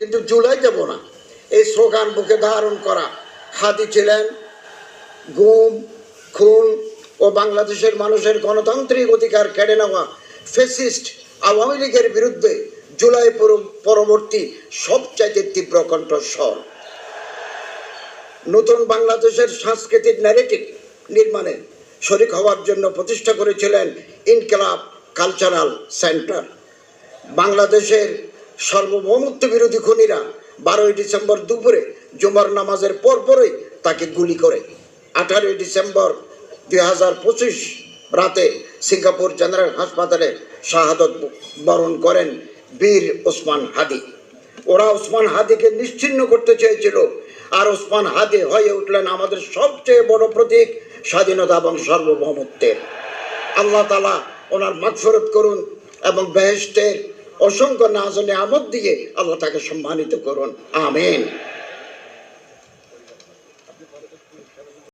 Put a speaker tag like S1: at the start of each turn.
S1: কিন্তু জুলাই দেব না, এই স্লোগান বুকে ধারণ করা হাদি ছিলেন গুম, খুন ও বাংলাদেশের মানুষের গণতান্ত্রিক অধিকার কেড়ে নেওয়া ফ্যাসিস্ট আওয়ামী লীগের বিরুদ্ধে জুলাই পরবর্তী সবচাইতে তীব্র কণ্ঠস্বর। নতুন বাংলাদেশের সাংস্কৃতিক ন্যারেটিভ নির্মাণে শরিক হওয়ার জন্য প্রতিষ্ঠা করেছিলেন ইনকিলাব কালচারাল সেন্টার। বাংলাদেশের সার্বভৌমত্ব বিরোধী খুনিরা 12ই ডিসেম্বর দুপুরে জুমার নামাজের পরপরই তাকে গুলি করে 18ই ডিসেম্বর 2025 রাতে সিঙ্গাপুর জেনারেল হাসপাতালে শাহাদত বরণ করেন বীর ওসমান হাদি। ওরা ওসমান হাদিকে নিশ্চিহ্ন করতে চেয়েছিল, আর ওসমান হাদি হয়ে উঠলেন আমাদের সবচেয়ে বড় প্রতীক স্বাধীনতা এবং সার্বভৌমত্বের। আল্লাহ তাআলা ওনার মাগফিরাত করুন এবং বেহেশতের অসংখ্য নাজ ও নিয়ামত দিয়ে আল্লাহ তাকে সম্মানিত করুন, আমিন।